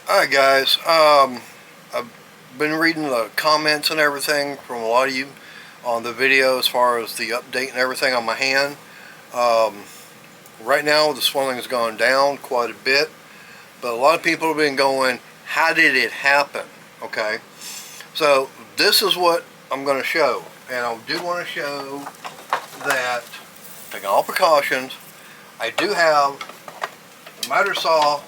Alright guys, I've been reading the comments and everything from a lot of you on the video as far as the update and everything on my hand. Right now the swelling has gone down quite a bit, but a lot of people have been going, how did it happen? Okay, so this is what I'm going to show, and I do want to show that, taking all precautions, I do have the miter saw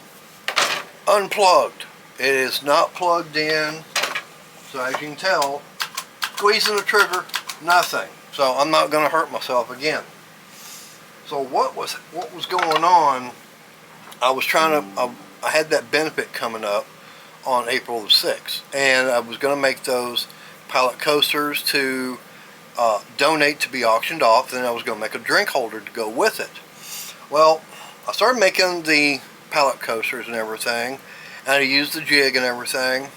unplugged. It is not plugged in, so as you can tell, squeezing the trigger, nothing. So I'm not going to hurt myself again. So what was going on? I was trying to. I had that benefit coming up on April the 6th, and I was going to make those pallet coasters to donate to be auctioned off. Then I was going to make a drink holder to go with it. Well, I started making the pallet coasters and everything, and I used the jig and everything.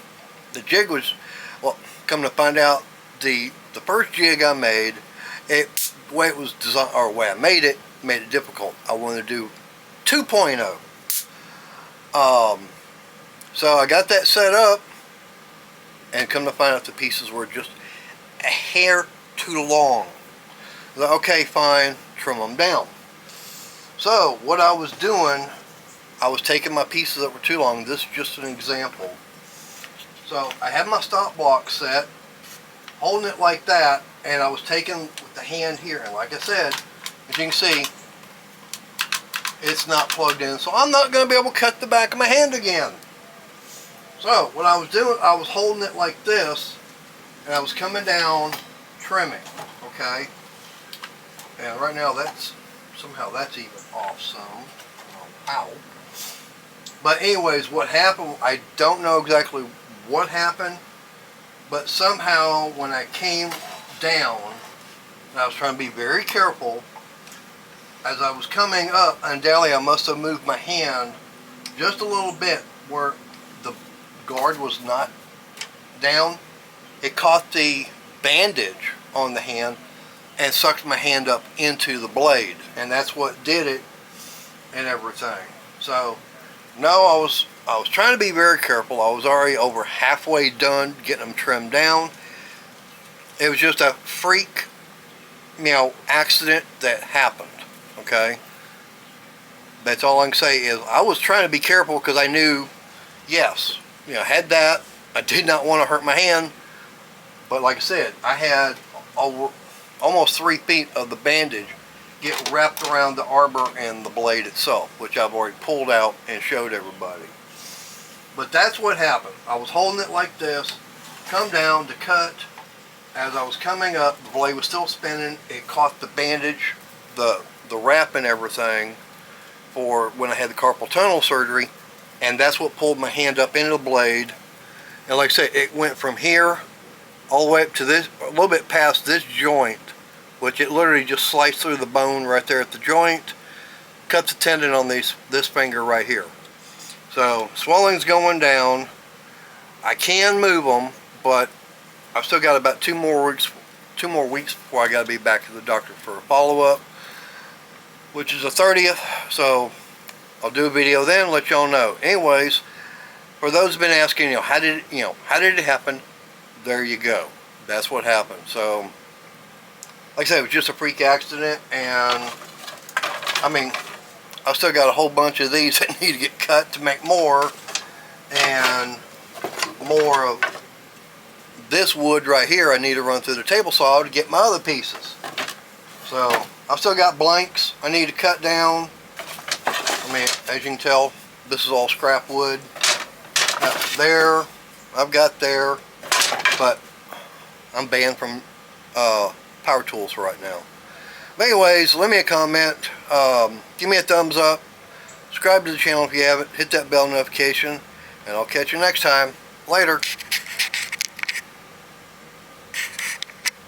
The jig was, well, come to find out, the first jig I made, the way it was designed, or the way I made it difficult. I wanted to do 2.0. So I got that set up, and come to find out the pieces were just a hair too long. I was like, okay, fine, trim them down. So what I was doing, I was taking my pieces that were too long. This is just an example. So I had my stop block set, holding it like that, and I was taking with the hand here, and like I said, as you can see, it's not plugged in, so I'm not going to be able to cut the back of my hand again. So what I was doing, I was holding it like this, and I was coming down, trimming, okay? And right now somehow that's even off some. Ow. But anyways, what happened, I don't know exactly what happened, but somehow when I came down, and I was trying to be very careful, as I was coming up, undoubtedly I must have moved my hand just a little bit where the guard was not down. It caught the bandage on the hand and sucked my hand up into the blade, and that's what did it and everything. So no, I was trying to be very careful. I was already over halfway done getting them trimmed down. It was just a freak, accident that happened. Okay, that's all I can say is I was trying to be careful because I knew, yes, had that. I did not want to hurt my hand, but like I said, I had over almost 3 feet of the bandage get wrapped around the arbor and the blade itself, which I've already pulled out and showed everybody. But that's what happened. I was holding it like this, come down to cut. As I was coming up, the blade was still spinning. It caught the bandage, the wrap and everything for when I had the carpal tunnel surgery, and that's what pulled my hand up into the blade. And like I said, it went from here all the way up to this, a little bit past this joint, which it literally just sliced through the bone right there at the joint, cut the tendon on this finger right here. So swelling's going down. I can move them, but I've still got about 2 more weeks before I got to be back to the doctor for a follow-up, which is the 30th. So I'll do a video then, let y'all know. Anyways, for those who've been asking, how did it happen? There you go. That's what happened. So, like I said, it was just a freak accident, and I mean, I've still got a whole bunch of these that need to get cut to make more, and more of this wood right here I need to run through the table saw to get my other pieces. So I've still got blanks I need to cut down. I mean, as you can tell, this is all scrap wood. There, I've got there, but I'm banned from power tools right now. But anyways, leave me a comment, give me a thumbs up, subscribe to the channel if you haven't, hit that bell notification, and I'll catch you next time. Later.